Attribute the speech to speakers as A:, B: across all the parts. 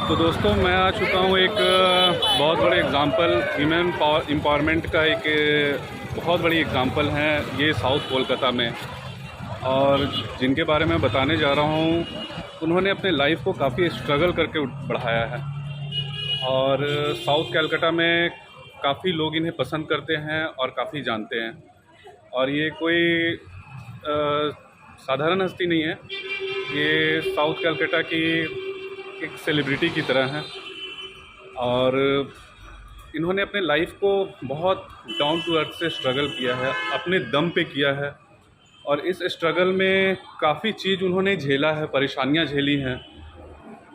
A: तो दोस्तों मैं आ चुका हूँ एक बहुत बड़े एग्ज़ाम्पल वीमेन एम्पावरमेंट का एक बहुत बड़ी एग्ज़ाम्पल है ये साउथ कोलकाता में। और जिनके बारे में बताने जा रहा हूँ उन्होंने अपने लाइफ को काफ़ी स्ट्रगल करके बढ़ाया है। और साउथ कलकत्ता में काफ़ी लोग इन्हें पसंद करते हैं और काफ़ी जानते हैं। और ये कोई साधारण हस्ती नहीं है, ये साउथ कलकत्ता की एक सेलिब्रिटी की तरह है। और इन्होंने अपने लाइफ को बहुत डाउन टू अर्थ से स्ट्रगल किया है, अपने दम पे किया है। और इस स्ट्रगल में काफ़ी चीज़ उन्होंने झेला है, परेशानियां झेली हैं,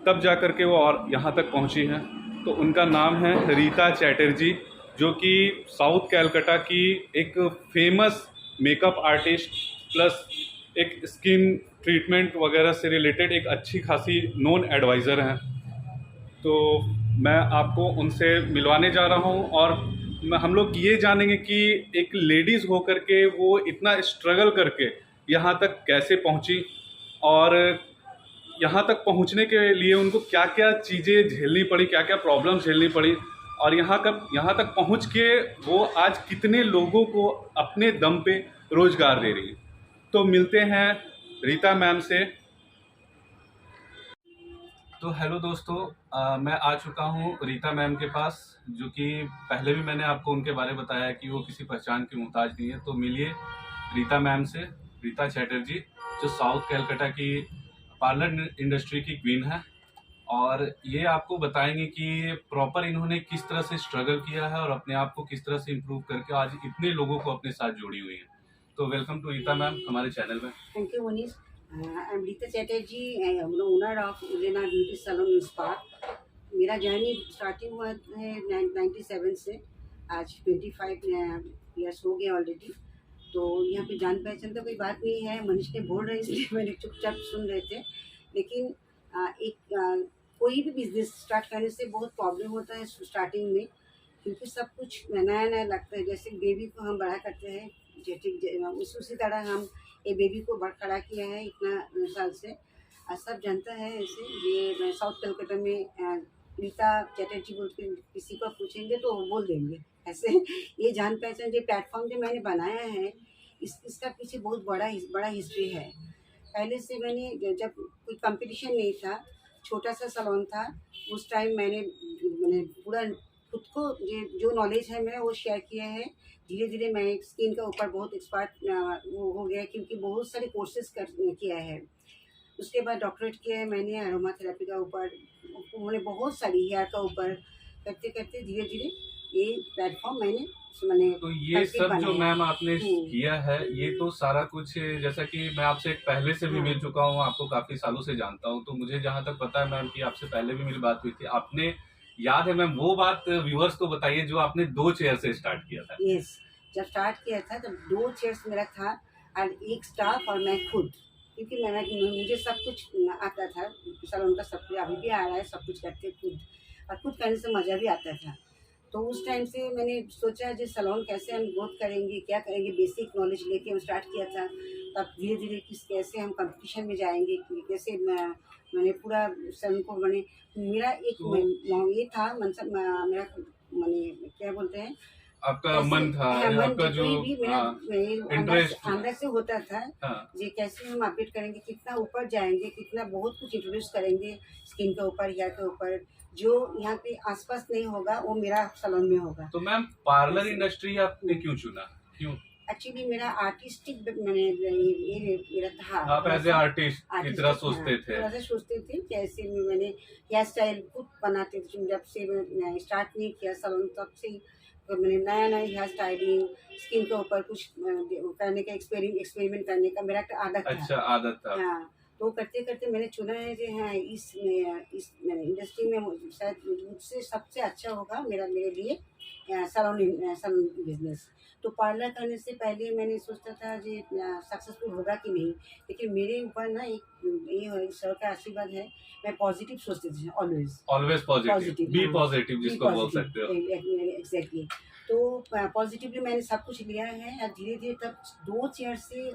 A: तब जा कर के वो और यहाँ तक पहुँची हैं। तो उनका नाम है रीता चैटर्जी, जो कि साउथ कलकत्ता की एक फेमस मेकअप आर्टिस्ट प्लस एक स्किन ट्रीटमेंट वगैरह से रिलेटेड एक अच्छी खासी नोन एडवाइज़र हैं। तो मैं आपको उनसे मिलवाने जा रहा हूँ और हम लोग ये जानेंगे कि एक लेडीज़ होकर के वो इतना स्ट्रगल करके यहाँ तक कैसे पहुँची, और यहाँ तक पहुँचने के लिए उनको क्या क्या चीज़ें झेलनी पड़ी, क्या क्या प्रॉब्लम झेलनी पड़ी, और यहाँ तक पहुँच के वो आज कितने लोगों को अपने दम पे रोज़गार दे रही है। तो मिलते हैं रीता मैम से। तो हेलो दोस्तों, मैं आ चुका हूँ रीता मैम के पास, जो कि पहले भी मैंने आपको उनके बारे में बताया कि वो किसी पहचान की मुहताज नहीं है। तो मिलिए रीता मैम से, रीता चैटर्जी, जो साउथ कलकत्ता की पार्लर इंडस्ट्री की क्वीन है। और ये आपको बताएंगे कि प्रॉपर इन्होंने किस तरह से स्ट्रगल किया है और अपने आप को किस तरह से इम्प्रूव करके आज इतने लोगों को अपने साथ जोड़ी हुई है। तो वेलकम टू रीता मैम हमारे चैनल में।
B: Thank you, Manish. I'm Rita Chatterjee. I am the owner of Ulena Beauty Salon and Spa. मेरा जर्नी स्टार्टिंग हुआ है 97 से। आज 25 ईयर्स हो गए ऑलरेडी। तो यहाँ पे जान पहचान तो कोई बात नहीं है, मनीष ने बोल रहे इसलिए मैंने चुपचाप सुन रहे थे। लेकिन कोई भी बिजनेस स्टार्ट करने से बहुत प्रॉब्लम होता है स्टार्टिंग में, क्योंकि सब कुछ नया नया लगता है। जैसे बेबी को हम बड़ा करते हैं, उसी तरह हम ये बेबी को खड़ा किया है इतना साल से। सब जानता है ऐसे। ये साउथ कलकत्ता में रीता चैटर्जी बोल के किसी को पूछेंगे तो वो बोल देंगे ऐसे। ये जान पहचान जो प्लेटफॉर्म जो मैंने बनाया है, इसका पीछे बहुत बड़ा हिस्ट्री है। पहले से जब कोई कंपटीशन नहीं था, छोटा सा सलोन था, उस टाइम मैंने पूरा खुद को जो नॉलेज है मैं वो शेयर किया है। धीरे धीरे मैं स्किन के ऊपर बहुत एक्सपर्ट वो हो गया, क्योंकि बहुत सारे कोर्सेज किया है। उसके बाद डॉक्टरेट किया है मैंने अरोमा थेरेपी का ऊपर, उन्होंने बहुत सारी हेयर का ऊपर करते करते धीरे धीरे ये प्लेटफॉर्म मैंने
A: तो ये सब जो मैम आपने किया है, ये तो सारा कुछ, जैसा कि मैं आपसे पहले से भी मिल चुका हूँ, आपको काफी सालों से जानता हूँ, तो मुझे जहाँ तक पता है मैम कि आपसे पहले भी मेरी बात हुई थी। आपने याद है मैम वो बात व्यूअर्स को बताइए जो आपने 2 चेयर से स्टार्ट किया था।
B: यस, जब स्टार्ट किया था तब 2 चेयर्स मेरा था और एक स्टाफ और मैं खुद, क्योंकि मुझे सब कुछ आता था सलोन का, सब कुछ अभी भी आ रहा है, सब कुछ करते खुद, और खुद करने से मज़ा भी आता था। तो उस टाइम से मैंने सोचा जो सलोन कैसे हम ग्रोथ करेंगे, क्या करेंगे, बेसिक नॉलेज लेके हम स्टार्ट किया था। तब धीरे धीरे कैसे हम कंपटीशन में जाएंगे, कैसे मैंने पूरा सलोन को मेरा एक ये था मनसा, मेरा क्या बोलते हैं,
A: आपका मन था, आपका जो इंटरेस्ट
B: अंदर से होता था। ये कैसे हम अपडेट करेंगे, कितना ऊपर जाएंगे, कितना बहुत कुछ इंट्रोड्यूस करेंगे स्किन के ऊपर, हेयर के ऊपर, जो यहाँ पे आसपास नहीं होगा वो मेरा सलोन में होगा।
A: तो मैम पार्लर इंडस्ट्री आपने क्यों चुना, क्यों?
B: एक्चुअली मेरा आर्टिस्टिक ये मेरा था,
A: आप एज ए आर्टिस्ट की तरह सोचते थे?
B: थोड़ा सा सोचते थे कैसे मैंने हेयर स्टाइल खुद बनाते थे। जब से मैं स्टार्ट नहीं किया सलोन, तब से तो मैंने नया नया हेयर स्टाइलिंग, स्किन के ऊपर कुछ करने का, एक्सपेरिमेंट करने का मेरा आदत था।
A: अच्छा, आदत था।
B: हाँ, तो करते करते मैंने चुना है कि हाँ इस इंडस्ट्री में शायद मुझसे सबसे अच्छा होगा मेरे लिए सलोन बिजनेस। तो पार्लर करने से पहले मैंने सोचता था कि सक्सेसफुल होगा कि नहीं, लेकिन मेरे ऊपर ना एक ये ईश्वर का आशीर्वाद है। मैं पॉजिटिव सोचती थी,
A: ऑलवेज पॉजिटिव, बी पॉजिटिव जिसको बोल सकते हो।
B: एग्जैक्टली। तो पॉजिटिवली मैंने सब कुछ लिया है, और धीरे धीरे तब 2 चेयर से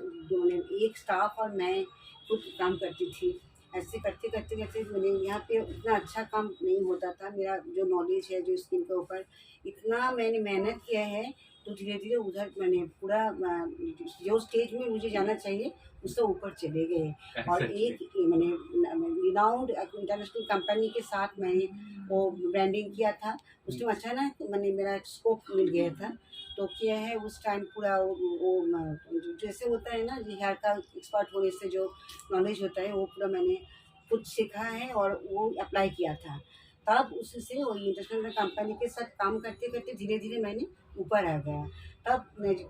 B: एक स्टाफ और मैं खुद काम करती थी। ऐसे करते करते करते मैंने यहाँ पे उतना अच्छा काम नहीं होता था। मेरा जो नॉलेज है जो स्किन के ऊपर इतना मैंने मेहनत किया है, तो धीरे धीरे उधर मैंने पूरा जो स्टेज में मुझे जाना चाहिए उससे ऊपर चले गए। और
A: एग्जैक्टली।
B: एक मैंने रिनाउंड इंटरनेशनल कंपनी के साथ मैंने वो ब्रांडिंग किया था। उस टाइम अचानक मैंने मेरा स्कोप मिल गया था, तो क्या है उस टाइम पूरा जैसे होता है ना हेयर का एक्सपर्ट होने से जो नॉलेज होता है वो पूरा मैंने खुद सीखा है और वो अप्लाई किया था। तब उससे वो इंटरनेशनल कंपनी के साथ काम करते करते धीरे धीरे मैंने ऊपर आ गया। तब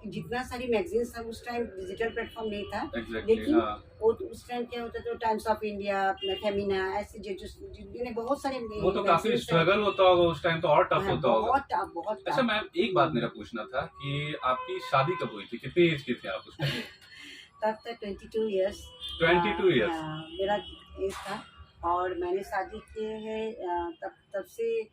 B: जितना सारी मैगजीन्स था उस टाइम डिजिटल प्लेटफॉर्म नहीं था,
A: एग्जैक्टली
B: लेकिन
A: हाँ।
B: वो तो उस टाइम क्या होता था, टाइम्स ऑफ इंडिया, फेमिना, ऐसे जिन्होंने बहुत सारे
A: वो तो काफी
B: magazines हैं।
A: स्ट्रगल होता होगा उस टाइम, तो और टफ
B: हाँ,
A: होता होगा।
B: बहुत टफ, बहुत
A: अच्छा
B: टफ।
A: मैम, एक बात मेरा पूछना था कि आपकी शादी कब हुई थी, कितनी एज के थे आप उस टाइम?
B: तब तक 22 ईयर्स
A: 22 ईयर्स।
B: मेरा एज था। और मैंने शादी किए है तब तब से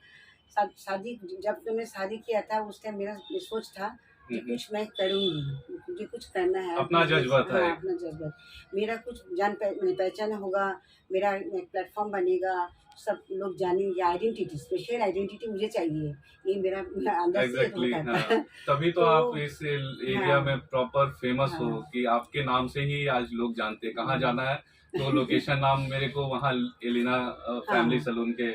B: शादी जब तो मैं शादी किया था उस टाइम मेरा ये सोच था कि कुछ मैं करूँगी, मुझे कुछ करना है
A: अपना
B: business।
A: जज्बा था
B: हाँ,
A: एक।
B: अपना जज्बा। मेरा कुछ मैंने पहचान होगा, मेरा एक प्लेटफॉर्म बनेगा, सब लोग जानेंगे, आइडेंटिटी, स्पेशल आइडेंटिटी मुझे चाहिए, ये मेरा अंदर से
A: एग्जैक्टली
B: होता
A: हाँ।
B: था।
A: तभी तो
B: तो
A: आप इस एरिया
B: हाँ,
A: में प्रॉपर फेमस हो
B: हाँ,
A: कि आपके नाम से ही आज लोग जानते हैं कहाँ
B: हाँ,
A: जाना है। तो लोकेशन नाम मेरे को वहाँ एलिना फैमिली
B: हाँ,
A: सैलून के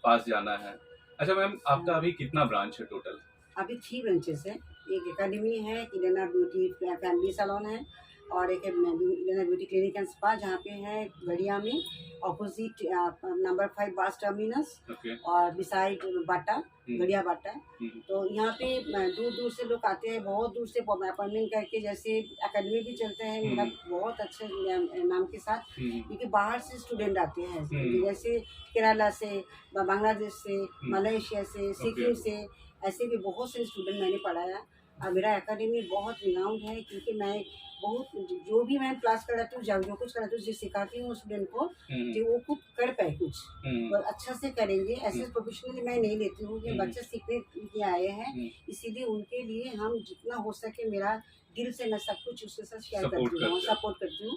A: पास जाना है। अच्छा मैम, आपका
B: हाँ।
A: अभी कितना ब्रांच है टोटल?
B: अभी 3 ब्रांचेस है। एक एकेडमी है, इलेना ब्यूटी फैमिली सैलून है, और एक है इलेना ब्यूटी क्लिनिक एंड स्पा जहाँ पे है गड़िया में, opposite number 5 bus terminus,
A: okay.
B: और बिसाइड बाटा, गड़िया बाटा।
A: हम्म,
B: तो यहाँ पे दूर दूर से लोग आते हैं, बहुत दूर से अपॉइंटमेंट करके, जैसे एकेडमी भी चलता है मेरा बहुत अच्छे नाम के साथ, क्योंकि बाहर से स्टूडेंट आते हैं, जैसे केरला से, बांग्लादेश से, मलेशिया से, सिक्किम से, ऐसे भी बहुत से स्टूडेंट मैंने पढ़ाया। और मेरा एकेडमी बहुत रिनाउंड है, क्योंकि मैं बहुत जो भी मैं क्लास कराती हूँ, जो कुछ कराती हूँ, जो सिखाती हूँ स्टूडेंट को, जो वो खुद कर पाए कुछ और अच्छा से करेंगे। ऐसे प्रोफेशनली मैं नहीं लेती हूँ कि बच्चे सीखने के आए हैं, इसीलिए उनके लिए हम जितना हो सके मेरा दिल से मैं सब कुछ उसके साथ शेयर करती हूँ, सपोर्ट करती हूँ,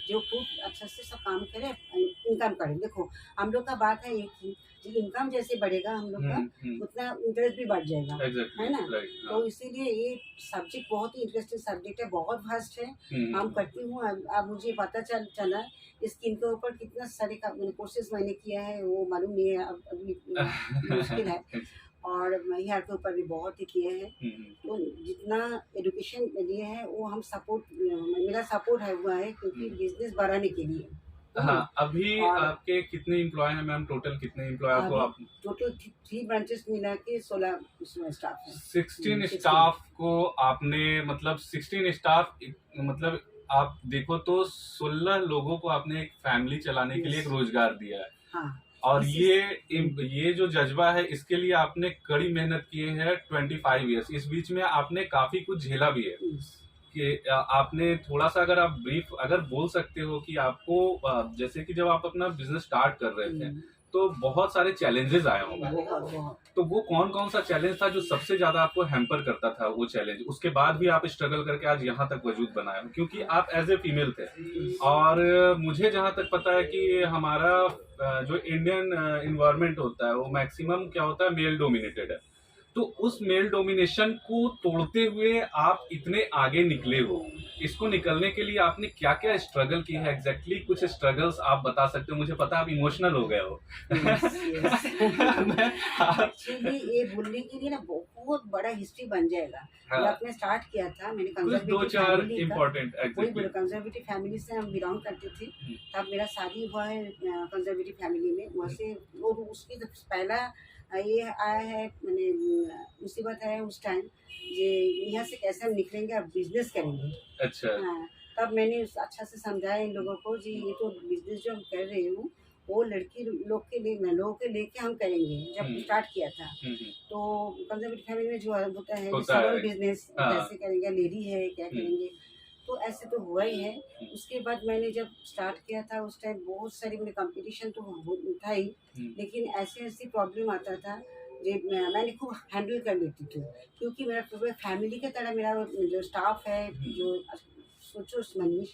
B: जो खुद अच्छा से सब काम करे, इनकम करे। देखो हम लोग का बात है एक ही, इनकम जैसे बढ़ेगा हम लोग का उतना इंटरेस्ट भी बढ़ जाएगा, है ना। तो इसीलिए ये सब्जेक्ट बहुत ही इंटरेस्टिंग सब्जेक्ट है, बहुत वास्ट है। हम करती हूँ, अब मुझे पता चला स्किन के ऊपर कितना सारे कोर्सेज मैंने किया है वो मालूम नहीं है, अब अभी मुश्किल है। और हेयर के ऊपर भी बहुत ही किए हैं। तो जितना एजुकेशन लिए है वो हम सपोर्ट, मेरा सपोर्ट है हुआ है, क्योंकि बिजनेस बढ़ाने के लिए।
A: हाँ, अभी
B: और
A: आपके कितने एम्प्लॉय हैं मैम? टोटल कितने एम्प्लॉय आपको?
B: अभी
A: आप
B: टोटल 3 ब्रांचेस मिला के 16 स्टाफ है।
A: 16
B: 16।
A: स्टाफ को आपने, मतलब 16 स्टाफ, मतलब आप देखो तो 16 लोगों को आपने एक फैमिली चलाने के लिए एक रोजगार दिया है।
B: हाँ,
A: और
B: इसी
A: ये जो जज्बा है इसके लिए आपने कड़ी मेहनत की है 25 ईयर्स। इस बीच में आपने काफी कुछ झेला भी है कि आपने थोड़ा सा, अगर आप ब्रीफ अगर बोल सकते हो कि आपको जैसे कि जब आप अपना बिजनेस स्टार्ट कर रहे थे तो बहुत सारे चैलेंजेस आए होंगे,
B: बहुत
A: तो वो कौन कौन सा चैलेंज था जो सबसे ज्यादा आपको हैम्पर करता था? वो चैलेंज उसके बाद भी आप स्ट्रगल करके आज यहाँ तक वजूद बनाए हो, क्योंकि आप एज ए फीमेल थे। और मुझे जहाँ तक पता है कि हमारा जो इंडियन इन्वायरमेंट होता है वो मैक्सिमम क्या होता है, मेल डोमिनेटेड है। तो उस मेल डोमिनेशन को तोड़ते हुए आप इतने आगे निकले हो, इसको निकलने के लिए आपने क्या क्या स्ट्रगल की है एग्जैक्टली? कुछ स्ट्रगल्स आप बता सकते हो? मुझे पता है आप इमोशनल हो गए हो।
B: एक्चुअली ये बोलने के लिए ना बहुत बड़ा हिस्ट्री बन जाएगा।
A: हाँ।
B: जब आपने स्टार्ट किया था, मैंने
A: कुछ 2-4 इम्पोर्टेंट
B: वही
A: एग्जैक्टली।
B: बोले, कंजर्वेटिव फैमिली से हम बिलोंग करते थे। तब मेरा शादी हुआ है कंजर्वेटिव फैमिली में, वहाँ से। और उसकी जब पहला ये आया है, मैंने मुसीबत है उस टाइम, ये यहाँ से कैसे हम निकलेंगे, अब बिजनेस करेंगे।
A: अच्छा।
B: हाँ, तब मैंने अच्छा से समझाया इन लोगों को जी, ये तो बिजनेस जो हम कर रहे हूँ वो लड़की लोग के लिए, मैं लोगों के लेके हम करेंगे। जब स्टार्ट किया था तो कंजर्वेटिव फैमिली में जो होता है सैलून बिजनेस कैसे करेंगे, लेडी है क्या करेंगे, तो ऐसे तो हुआ ही है। उसके बाद मैंने जब स्टार्ट किया था उस टाइम बहुत सारी मेरे कंपटीशन तो था ही, लेकिन ऐसे ऐसी प्रॉब्लम आता था जो मैंने खूब हैंडल कर लेती थी, क्योंकि मेरा पूरे फैमिली की तरह मेरा जो स्टाफ है, जो सोचो मनीष,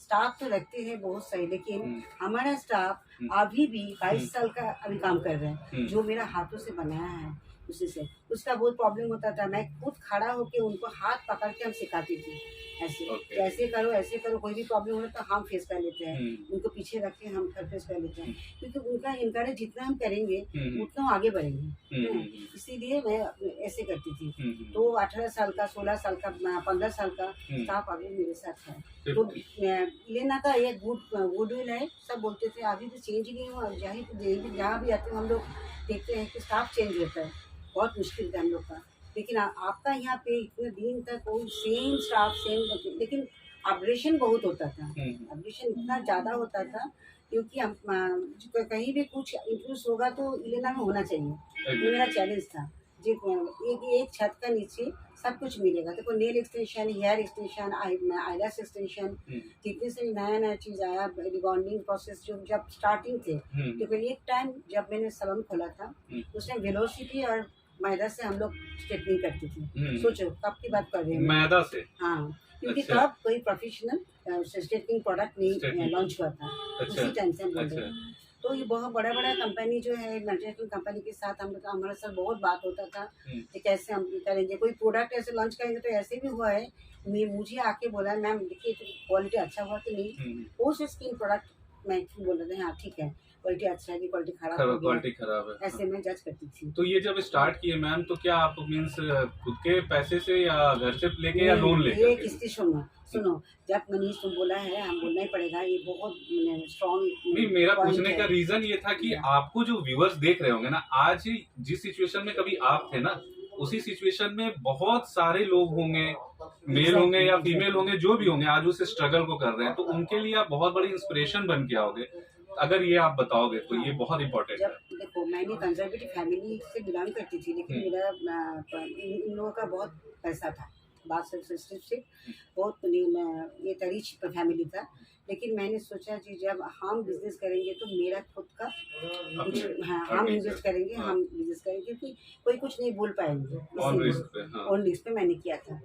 B: स्टाफ तो रखते हैं बहुत सही, लेकिन
A: हम्म,
B: हमारा स्टाफ अभी भी 22 साल का अभी काम कर रहे हैं,
A: हम्म,
B: जो मेरा हाथों से बनाया है उसी से। उसका बहुत प्रॉब्लम होता था, मैं खुद खड़ा होके उनको हाथ पकड़ के हम सिखाती थी, ऐसे
A: ओके,
B: ऐसे करो ऐसे करो, कोई भी प्रॉब्लम हो तो हम फेस कर लेते हैं,
A: हम्म,
B: उनको पीछे रख के हम फेस कर लेते हैं,
A: हम्म,
B: क्योंकि उनका इनकरेज जितना हम करेंगे
A: हम्म,
B: उतना आगे बढ़ेंगे।
A: हम्म,
B: इसीलिए मैं ऐसे करती थी।
A: हम्म,
B: तो 18 साल का, 16 साल का, 15 साल का
A: हम्म,
B: स्टाफ अभी मेरे साथ है। तो लेना का ये गुडविल है, सब बोलते थे अभी भी चेंज नहीं हुआ, जहाँ भी आते हैं हम लोग देखते हैं कि स्टाफ चेंज होता है, बहुत मुश्किल था हम लोग का। लेकिन आपका यहाँ पे इतने दिन तक कोई सेम स्टाफ सेम, लेकिन अपग्रेशन बहुत होता था, अपग्रेशन इतना ज़्यादा होता था, क्योंकि हम कहीं भी कुछ इंक्लूस होगा तो इलेना में होना चाहिए, ये मेरा चैलेंज था। जी, एक छत का नीचे सब कुछ मिलेगा, देखो nail extension, hair extension, eyelash extension, जितने से नया नया चीज़ आया, रिबॉन्डिंग प्रोसेस जो जब स्टार्टिंग थे। तो फिर एक टाइम जब मैंने सैलून खोला था, उस टाइम वेलोसिटी और मैदा से हम लोग स्ट्रेटनिंग करती थी। सोचो कब की बात कर रहे हैं,
A: मैदा से,
B: हाँ, क्योंकि
A: अच्छा,
B: तब कोई प्रोफेशनल स्ट्रेटनिंग प्रोडक्ट नहीं लॉन्च हुआ था,
A: अच्छा,
B: उसी टाइम से हम बोल रहे
A: अच्छा,
B: हैं। तो ये बहुत बड़ा बड़ा कंपनी जो है, मल्टीनेशनल कंपनी के साथ हम लोग, हमारे साथ बहुत बात होता था कि कैसे हम करेंगे, कोई प्रोडक्ट ऐसे लॉन्च करेंगे। तो ऐसे भी हुआ है, मुझे आके बोला है मैम देखिए तो क्वालिटी अच्छा हुआ कि नहीं, पोस्ट स्किन प्रोडक्ट मैं बोल रहे थे हाँ ठीक है, क्वालिटी अच्छा है कि क्वालिटी खराब हो गया,
A: क्वालिटी खराब है।
B: ऐसे मैं जज करती थी।
A: तो ये जब स्टार्ट किए मैम, तो क्या आप मीन्स खुद के पैसे से या घर से लेके या लोन लेके?
B: ये किस्ती सुनो सुनो, जब मनीष तुम बोला है, हम बोलना ही पड़ेगा, ये बहुत स्ट्रॉन्ग।
A: नहीं, मेरा पूछने का रीजन ये था कि आपको जो व्यूअर्स देख रहे होंगे ना, आज जिस सिचुएशन में कभी आप थे ना, उसी सिचुएशन में बहुत सारे लोग होंगे, मेल होंगे या फीमेल होंगे, जो भी होंगे, आज उस स्ट्रगल को कर रहे हैं, तो उनके लिए आप बहुत बड़ी इंस्पिरेशन बन के आओगे। अगर ये आप बताओगे तो ये बहुत इंपॉर्टेंट है।
B: जब देखो मैंने कंजर्वेटिव फैमिली से बिलोंग करती थी, लेकिन मेरा इन लोगों का बहुत पैसा था, बात से बहुत ये रिच फैमिली था। लेकिन मैंने सोचा कि जब हम बिजनेस करेंगे तो मेरा खुद का कुछ, हाँ हम इन्वेस्ट करेंगे, हम बिजनेस करेंगे, क्योंकि कोई कुछ नहीं बोल पाएंगे,
A: ऑन रिस्क पे, हाँ।
B: ऑन रिस्क पे मैंने किया था।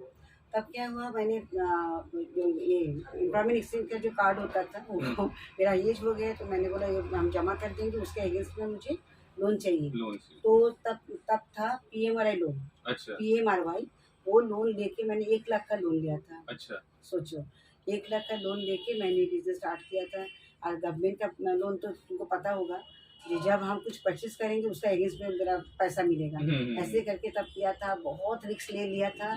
B: तब क्या हुआ, मैंने जो ये एम्प्लॉयमेंट एक्सचेंज का जो कार्ड होता था वो मेरा एज हो गया, तो मैंने बोला ये हम जमा कर देंगे, उसके अगेंस्ट में मुझे लोन चाहिए।
A: लोन से,
B: तो तब था PMRI लोन,
A: अच्छा,
B: PMRY, वो लोन लेके मैंने 1 लाख का लोन लिया था।
A: अच्छा,
B: सोचो 1 लाख का लोन लेके मैंने बिजनेस स्टार्ट किया था। और गवर्नमेंट का लोन तो तुमको पता होगा, कि जब हम कुछ परचेज करेंगे उसका अगेंस्ट में मेरा पैसा मिलेगा, ऐसे करके तब किया था, बहुत रिस्क ले लिया था।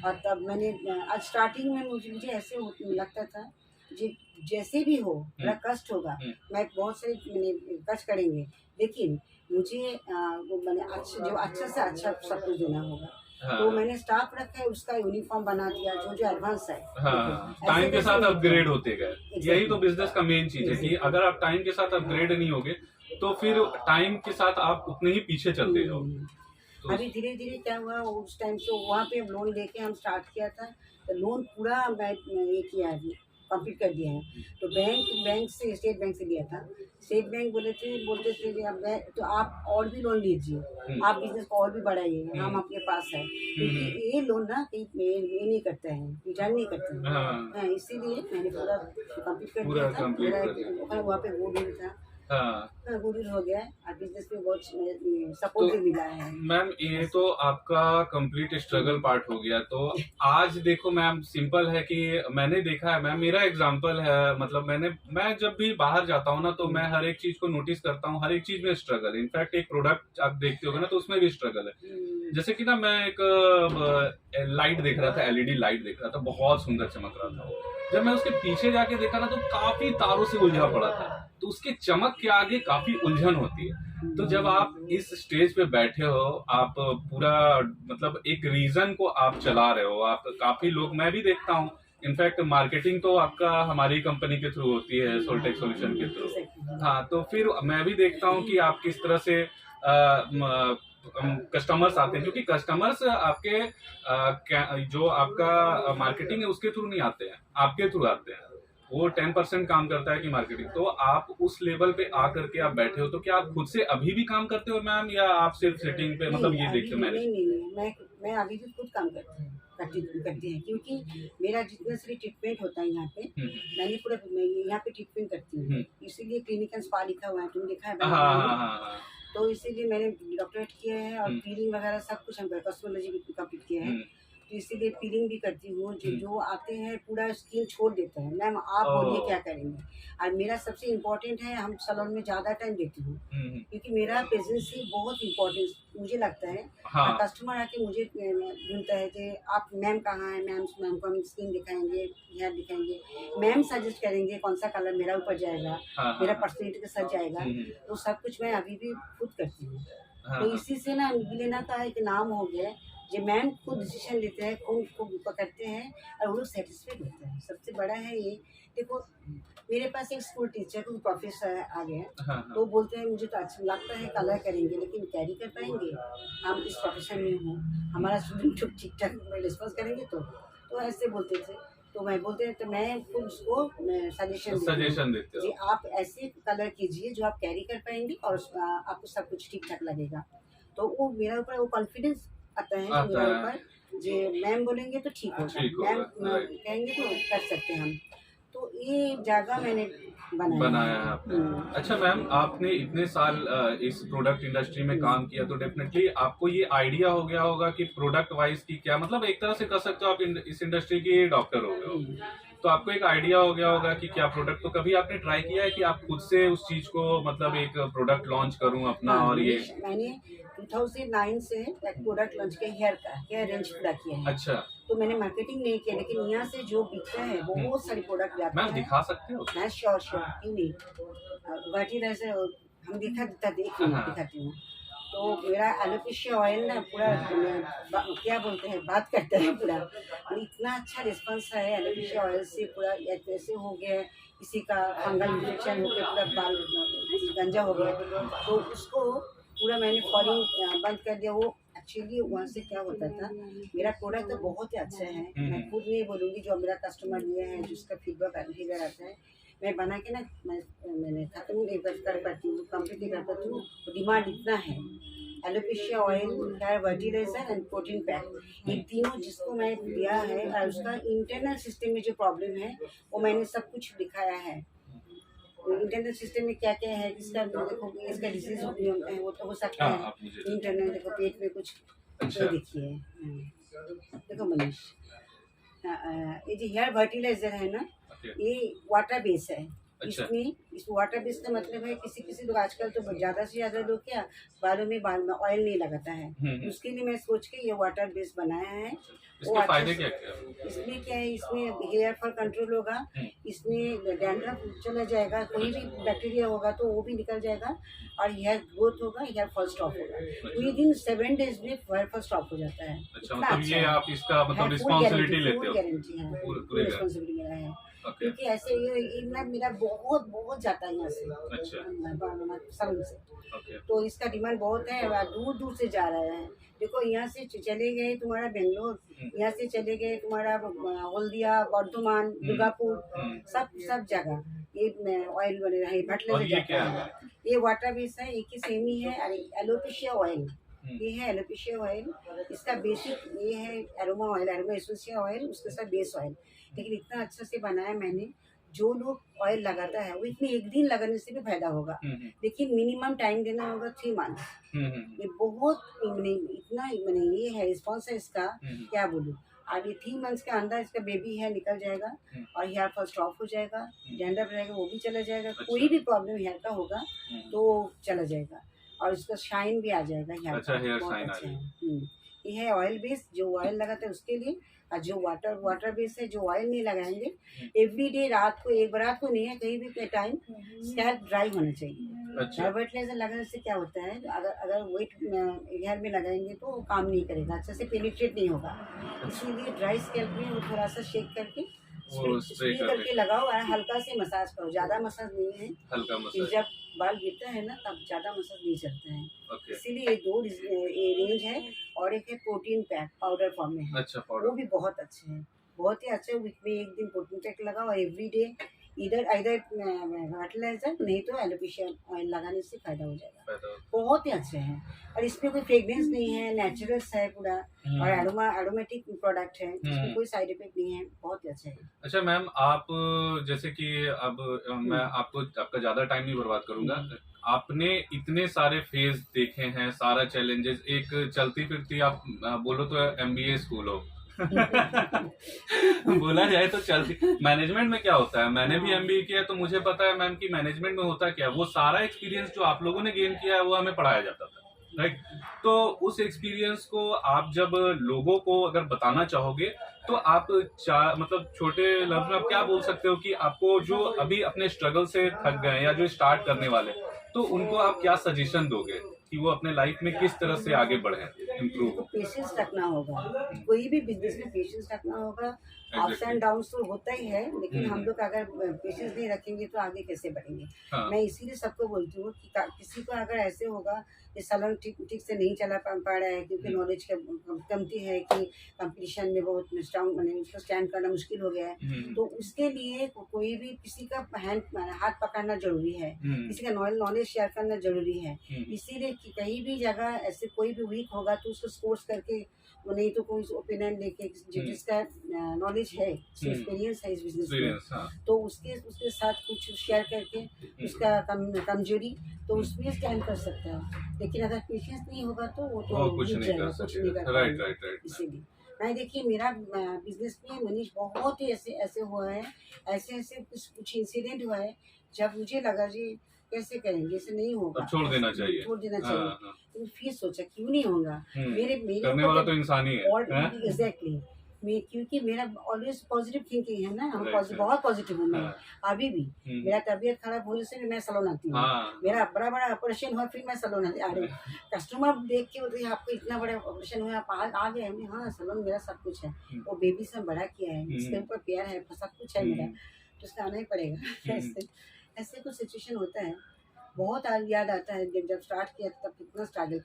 B: और तब मैंने आज स्टार्टिंग में मुझे ऐसे लगता था जी जैसे भी हो मेरा कष्ट होगा, मैं बहुत सारे मैंने कष्ट करेंगे, लेकिन मुझे वो मैंने जो अच्छा से अच्छा सब कुछ देना होगा।
A: हाँ,
B: तो मैंने स्टाफ रखा है, उसका यूनिफॉर्म बना दिया, जो एडवांस है।
A: हाँ,
B: ऐसे
A: टाइम के
B: कैसे
A: साथ
B: नहीं
A: अपग्रेड
B: होता?
A: होते गए।
B: Exactly.
A: यही तो बिजनेस का मेन चीज है कि अगर आप टाइम के साथ अपग्रेड नहीं होगे तो फिर टाइम के साथ आप उतने ही पीछे चलते जाओगे। तो
B: अभी धीरे धीरे क्या हुआ, उस टाइम से वहाँ पे लोन लेके हम स्टार्ट किया था, तो लोन पूरा मैं ये किया है, कंप्लीट कर दिया है। तो बैंक से, स्टेट बैंक से लिया था। स्टेट बैंक बोलते थे कि अब तो आप और भी लोन लीजिए, आप बिजनेस को और भी बढ़ाइए, हम अपने पास है, क्योंकि ये लोन ना कहीं ये नहीं करता है, रिटर्न नहीं करता है।
A: हाँ,
B: हाँ, इसीलिए मैंने पूरा कंप्लीट कर
A: पूरा
B: दिया था।
A: complete कर दिया।
B: मेरा वहाँ पे गुडविल था,
A: हाँ,
B: गुडविल हो गया और बिजनेस में बहुत सपोर्ट भी मिला है।
A: मैम ये तो आपका कंप्लीट स्ट्रगल पार्ट हो गया। तो आज देखो मैम, सिंपल है कि मैंने देखा है मैम, मेरा एग्जांपल है, मतलब मैं जब भी बाहर जाता हूँ ना, तो मैं हर एक चीज को नोटिस करता हूँ, हर एक चीज में स्ट्रगल है। इनफैक्ट एक प्रोडक्ट आप देखते होगे ना, तो उसमें भी स्ट्रगल है। जैसे कि ना, मैं एक लाइट देख रहा था, LED लाइट देख रहा था, बहुत सुंदर चमक रहा था वो। जब मैं उसके पीछे जाके देखा ना, तो काफी तारों से उलझा पड़ा था। तो उसके चमक के आगे काफी उलझन होती है। तो जब आप इस स्टेज पे बैठे हो, आप पूरा मतलब एक रीजन को आप चला रहे हो, आप काफी लोग, मैं भी देखता हूँ, इनफैक्ट मार्केटिंग तो आपका हमारी कंपनी के थ्रू होती है, सोल्टेक सॉल्यूशन के थ्रू। हाँ, तो फिर मैं भी देखता हूँ कि आप किस तरह से कस्टमर्स आते हैं, क्योंकि कस्टमर्स आपके जो आपका मार्केटिंग है उसके थ्रू नहीं आते हैं, आपके थ्रू आते हैं। वो 10% काम करता है कि मार्केटिंग। तो आप उस लेवल पे आकर के आप बैठे हो, तो क्या आप खुद से अभी भी काम करते हो मैम, या आप सिर्फ सेटिंग पे, मतलब ये देखते हो मैनेज?
B: नहीं, मैं अभी भी खुद काम करती हूँ, करती हैं, क्योंकि मेरा जितना सारी ट्रीटमेंट होता है यहाँ पे, मैंने पूरा मैं यहाँ पे ट्रीटमेंट करती हूँ, इसीलिए क्लिनिक एंड स्पा लिखा हुआ है, तुमने देखा है
A: हाँ
B: बैनर
A: हाँ
B: में।
A: हाँ हाँ।
B: तो इसीलिए मैंने डॉक्टरेट किया है और पीलिंग वगैरह सब कुछ हम कॉस्मेटोलॉजी भी कंप्लीट किया है, तो इसीलिए पीलिंग भी करती हूँ। जो आते हैं पूरा स्किन छोड़ देता है, मैम आप बोलिए क्या करेंगे। और मेरा सबसे इम्पोर्टेंट है, हम सैलून में ज़्यादा टाइम देती हूँ, क्योंकि मेरा प्रेजेंस ही बहुत इम्पोर्टेंट मुझे लगता है।
A: हाँ।
B: कस्टमर आके मुझे ढूंढता है कि आप मैम कहाँ हैं, मैम को हम स्किन दिखाएंगे, हेयर दिखाएंगे, मैम सजेस्ट करेंगे कौन सा कलर मेरा ऊपर जाएगा,
A: हाँ,
B: मेरा
A: हाँ,
B: पर्सनैलिटी के साथ जाएगा, तो सब कुछ मैं अभी भी खुद करती हूँ।
A: हाँ,
B: तो
A: हाँ।
B: इसी से ना मिलेना का एक नाम हो गया है, जो मैम खुद डिसीजन लेते हैं, खुद पकड़ते हैं और वो लोग सेटिस्फाइड होते हैं। सबसे बड़ा है ये। देखो, मेरे पास एक स्कूल टीचर को प्रोफेसर आ गए हैं,
A: हाँ, हाँ।
B: तो बोलते हैं मुझे तो अच्छा लगता है कलर करेंगे, लेकिन कैरी कर पाएंगे, हम इस प्रोफेशन में हूँ, हमारा स्टूडेंट ठीक ठाक रिस्पॉन्स करेंगे तो ऐसे बोलते थे। तो मैं बोलते हैं, तो मैं खुद उसको
A: सजेशन देते
B: जी,
A: हो।
B: आप ऐसे कलर कीजिए जो आप कैरी कर पाएंगे और आपको सब कुछ ठीक ठाक लगेगा। तो वो मेरा ऊपर वो कॉन्फिडेंस आता है
A: आता
B: मेरा
A: है।
B: ऊपर, जो मैम बोलेंगे तो ठीक
A: ठीक
B: होगा,
A: होगा,
B: मैम
A: right।
B: कहेंगे तो कर सकते हैं हम। तो ये जगह मैंने
A: बनाया है आपने। अच्छा मैम, आपने इतने साल इस प्रोडक्ट इंडस्ट्री में काम किया, तो डेफिनेटली आपको ये आइडिया हो गया होगा कि प्रोडक्ट वाइज की क्या, मतलब एक तरह से कह सकते हो आप इस इंडस्ट्री के डॉक्टर हो गए हो, तो आपको एक आइडिया हो गया होगा कि क्या प्रोडक्ट। तो कभी आपने ट्राई किया है कि आप खुद से उस चीज को, मतलब एक प्रोडक्ट लॉन्च करूं अपना?
B: हाँ,
A: और ये
B: मैंने 2009 से एक प्रोडक्ट लॉन्च किया, हेयर रेंज पूरा किया है।
A: अच्छा
B: तो मैंने मार्केटिंग नहीं किया, लेकिन यहाँ से जो बिकता है बहुत सारी प्रोडक्ट जाता
A: मैम
B: है।
A: दिखा सकते हो?
B: मैं श्योर क्यों नहीं, गुवाहाटी से हम दिखाती हूँ। तो मेरा एलोपेशिया ऑयल ना पूरा क्या बोलते हैं, बात करता है पूरा, और इतना अच्छा रिस्पॉन्स है एलोपेशिया ऑयल से। पूरा ऐसे हो गया है, किसी का फंगल इन्फेक्शन हो गया, पूरा बाल गंजा हो गया, तो उसको पूरा मैंने फॉलिंग बंद कर दिया। वो एक्चुअली वहाँ से क्या होता था, मेरा प्रोडक्ट तो बहुत ही अच्छा है, मैं खुद नहीं बोलूँगी, जो मेरा कस्टमर लिए हैं, जिसका फीडबैक आता है, मैं बना के ना मैंने खत्म नहीं कर पाती हूँ, कंप्लीट नहीं कर पाती हूँ। डिमांड इतना है, alopecia oil, hair fertiliser and protein pack, ये तीनों जिसको मैं दिया है, और उसका इंटरनल सिस्टम में जो प्रॉब्लम है वो मैंने सब कुछ दिखाया है। इंटरनल सिस्टम में क्या क्या है, किसका देखो इसका डिजीज वो तो हो सकता
A: हाँ,
B: है।
A: आप मुझे
B: इंटरनल देखो, पेट में कुछ
A: अच्छा।
B: ये देखिए, देखो मनीष, ये जो हेयर फर्टिलाइजर है ना, ये वाटर बेस है।
A: अच्छा।
B: इसमें इस वाटर बेस का मतलब है, किसी लोग आजकल तो ज़्यादा से ज़्यादा लोग क्या बाल में ऑयल नहीं लगाता है, उसके लिए मैं सोच के ये वाटर बेस बनाया है।
A: इसके फायदे क्या क्या?
B: इसमें क्या है, इसमें हेयर फॉल कंट्रोल होगा, इसमें डैंड्रफ चला जाएगा, कोई भी बैक्टीरिया होगा तो वो भी निकल जाएगा, और हेयर ग्रोथ होगा, हेयर फॉल स्टॉप होगा। विद इन 7 डेज में हेयर फॉल स्टॉप हो जाता है।
A: अच्छा, मतलब ये आप इसका मतलब रिस्पॉन्सिबिलिटी लेते हो?
B: गारंटी है,
A: पूरी
B: रिस्पॉन्सिबिलिटी मेरा है,
A: ओके।
B: क्योंकि ऐसे ये ना मेरा बहुत जाता है यहाँ से,
A: अच्छा।
B: सलून से,
A: ओके।
B: तो इसका डिमांड बहुत है, और दूर दूर से जा रहा है। देखो, यहाँ से चले गए तुम्हारा बेंगलोर, यहाँ से चले गए तुम्हारा हल्दिया, बर्धमान, दुर्गापुर, सब जगह ये ऑयल बने रहे।
A: और ये क्या है?
B: ये वाटर बेस है, एक ही सेम ही है। एलोपेशिया ऑयल, ये है एलोपेशिया ऑयल, इसका बेसिक ये है एरोमा ऑयल, एरोमा एसोसिया ऑयल, उसके साथ बेस ऑयल। लेकिन इतना अच्छा से बनाया मैंने, जो लोग ऑयल लगाता है वो इसमें एक दिन लगाने से भी फायदा होगा, लेकिन मिनिमम टाइम देना होगा 3 मंथ। ये बहुत इतना ये है रिस्पॉन्स है इसका, क्या बोलूँ। और ये 3 मंथ्स के अंदर इसका बेबी है निकल जाएगा, और हेयर फॉल स्टॉप हो जाएगा, डैंड्रफ रहेगा वो भी चला जाएगा, कोई भी प्रॉब्लम हेयर का होगा तो चला जाएगा, और इसका शाइन भी आ जाएगा हेयर।
A: अच्छा, हेयर
B: बहुत
A: शाइन आ
B: अच्छा है। ये है ऑयल बेस, जो ऑयल लगाते हैं उसके लिए, और जो वाटर बेस है, जो ऑयल नहीं लगाएंगे, एवरीडे रात को नहीं है, कहीं भी टाइम स्कैल्प ड्राई होना चाहिए।
A: अच्छा।
B: फर्टिलाइजर लगाने से क्या होता है, अगर वेट हेयर में लगाएंगे तो वो काम नहीं करेगा, अच्छे से पेनिट्रेट नहीं होगा, इसीलिए ड्राई स्कैल्प में वो थोड़ा सा शेक करके स्प्रे करके लगाओ, और हल्का से मसाज करो, ज़्यादा मसाज नहीं है,
A: हल्का मसाज।
B: जब बाल गिरता है ना तब ज़्यादा मसाज नहीं चलता है।
A: ओके।
B: इसीलिए ये 2 रेंज है, और एक है प्रोटीन पैक पाउडर फॉर्म में है।
A: अच्छा, पाउडर
B: वो भी बहुत अच्छे हैं, बहुत ही अच्छे। वीक में एक दिन प्रोटीन पैक लगाओ, और एवरीडे इधर फर्टिलाइजर नहीं तो एलोपेशिया ऑयल लगाने से फायदा हो जाएगा। बहुत ही अच्छे हैं और इसमें कोई फ्रेग्रेंस नहीं है, नेचुरल्स है पूरा और एरोमेटिक प्रोडक्ट है, इसमें कोई साइड इफेक्ट नहीं है, बहुत ही अच्छे हैं।
A: अच्छा मैम, आप जैसे कि अब मैं आपको आपका ज़्यादा टाइम नहीं बर्बाद करूंगा। आपने इतने सारे फेज देखे हैं, सारा चैलेंजेस, एक चलती फिरती आप बोलो तो MBA स्कूल हो। बोला जाए तो चलती मैनेजमेंट में क्या होता है, मैंने भी MBA किया तो मुझे पता है मैम कि मैनेजमेंट में होता क्या है। वो सारा एक्सपीरियंस जो आप लोगों ने गेन किया है वो हमें पढ़ाया जाता था, राइट। तो उस एक्सपीरियंस को आप जब लोगों को अगर बताना चाहोगे तो आप मतलब छोटे लफ्ज में आप क्या बोल सकते हो कि आपको जो अभी अपने स्ट्रगल से थक गए या जो स्टार्ट करने वाले, तो उनको आप क्या सजेशन दोगे कि वो अपने लाइफ में किस तरह से आगे बढ़े, इम्प्रूव हो?
B: पेशेंस रखना होगा, कोई भी बिजनेस में पेशेंस रखना होगा। अप्स एंड डाउन तो होता ही है, लेकिन हम लोग अगर पेशेंस नहीं रखेंगे तो आगे कैसे बढ़ेंगे।
A: हाँ।
B: मैं इसीलिए सबको बोलती हूँ कि किसी को अगर ऐसे होगा कि सैलून ठीक से नहीं चला पा रहा है क्योंकि नॉलेज कमती है कि कंपटीशन में बहुत स्ट्रांग मैंने उसको स्टैंड करना मुश्किल हो गया है, तो उसके लिए कोई भी किसी का हाथ पकड़ना जरूरी है, किसी का नॉलेज शेयर करना जरूरी है। इसीलिए कि कहीं भी जगह ऐसे कोई भी वीक होगा तो उसको स्पोर्ट्स करके, नहीं तो कोई ओपिनियन लेके जिसका नॉलेज है, एक्सपीरियंस है इस बिजनेस में, तो उसके साथ कुछ शेयर करके उसका कमजोरी तो उसमें स्टैंड कर सकता है। लेकिन अगर पेशेंस नहीं होगा तो वो तो
A: कुछ नहीं कर सकता। राइट।
B: इसीलिए मैं देखिए मेरा बिजनेस में मनीष बहुत ही ऐसे हुआ है, ऐसे कुछ इंसिडेंट हुआ है जब मुझे लगा जी कैसे करेंगे, ऐसे नहीं होगा,
A: छोड़ देना चाहिए।
B: तो फिर सोचा क्यों नहीं होगा, मेरे
A: करने वाला तो इंसान ही है।
B: एग्जैक्टली क्योंकि मेरा ऑलवेज पॉजिटिव थिंकिंग है ना, हम बहुत पॉजिटिव हूँ मैं अभी भी। मेरा तबीयत खराब होने से भी मैं सैलून आती हूँ, मेरा बड़ा ऑपरेशन हुआ फिर मैं सैलून आती हूँ। कस्टमर देख के बोलते आपको इतना बड़ा ऑपरेशन हुआ, आप आ गए हमने, हाँ सैलून मेरा सब कुछ है, वो बेबी से बड़ा किया है, इसके ऊपर प्यार है, सब कुछ है मेरा, तो उसका आना ही पड़ेगा। ऐसे कुछ सिचुएशन होता है, बहुत याद आता है जब स्टार्ट किया तब कितना स्ट्रगल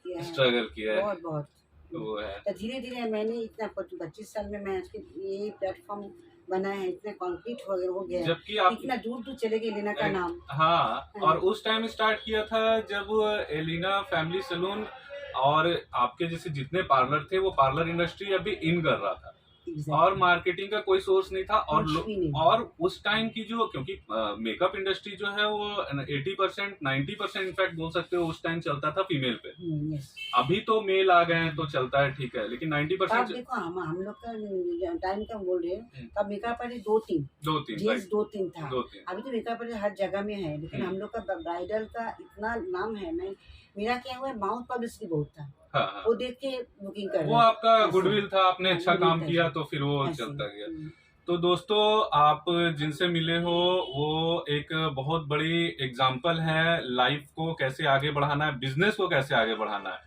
B: किया है, बहुत तो धीरे धीरे मैंने इतना 25 साल में मैं ये प्लेटफॉर्म बना है, इतना कॉन्क्रीट हो गया, जबकि आप इतना दूर चले गए एलिना का नाम।
A: हाँ, और उस टाइम स्टार्ट किया था जब एलिना फैमिली सैलून और आपके जैसे जितने पार्लर थे वो पार्लर इंडस्ट्री अभी इन कर रहा था, और मार्केटिंग का कोई सोर्स नहीं था, और उस टाइम की जो, क्योंकि मेकअप इंडस्ट्री जो है वो 80% 90% इनफैक्ट बोल सकते हो उस टाइम चलता था फीमेल पे। अभी तो मेल आ गए हैं तो चलता है, ठीक है, लेकिन 90%
B: देखो हम लोग का टाइम का बोल रहे हैं, तब मेकअप आर्टिस्ट दो तीन था, अभी तो मेकअप आर्टिस्ट हर जगह में है, लेकिन हम लोग का ब्राइडल का इतना नाम है। मेरा क्या हुआ, माउथ पब्लिसिटी बहुत था। हाँ। वो देख के बुकिंग कर, वो
A: आपका गुडविल था, आपने अच्छा काम किया तो फिर वो चलता गया। तो दोस्तों, आप जिनसे मिले हो वो एक बहुत बड़ी एग्जाम्पल है लाइफ को कैसे आगे बढ़ाना है, बिजनेस को कैसे आगे बढ़ाना है।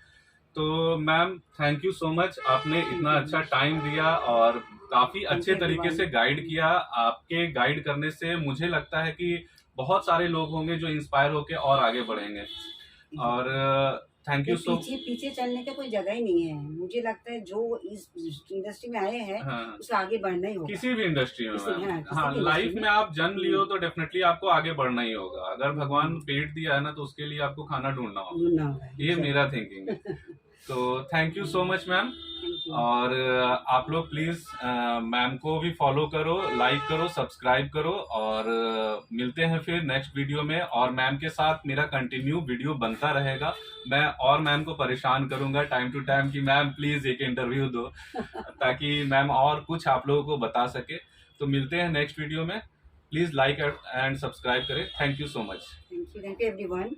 A: तो ma'am thank you so much, आपने इतना अच्छा टाइम दिया और काफी अच्छे तरीके से गाइड किया। आपके गाइड करने से मुझे लगता है कि बहुत सारे लोग होंगे जो इंस्पायर होके और आगे बढ़ेंगे, और थैंक यू सो।
B: पीछे चलने का कोई जगह ही नहीं है, मुझे लगता है जो इस इंडस्ट्री में आए हैं उसको आगे बढ़ना ही होगा,
A: किसी भी इंडस्ट्री में। हाँ, लाइफ में आप जन्म लिए हो तो डेफिनेटली आपको आगे बढ़ना ही होगा। अगर भगवान पेट दिया है ना तो उसके लिए आपको खाना ढूंढना होगा, ये मेरा थिंकिंग है। तो thank you so much ma'am, और आप लोग प्लीज मैम को भी फॉलो करो, लाइक करो, सब्सक्राइब करो, और मिलते हैं फिर नेक्स्ट वीडियो में। और मैम के साथ मेरा कंटिन्यू वीडियो बनता रहेगा, मैं और मैम को परेशान करूंगा टाइम टू टाइम कि मैम प्लीज एक इंटरव्यू दो, ताकि मैम और कुछ आप लोगों को बता सके। तो मिलते हैं नेक्स्ट वीडियो में, प्लीज लाइक एंड सब्सक्राइब करें। Thank you so much.
B: Thank you everyone.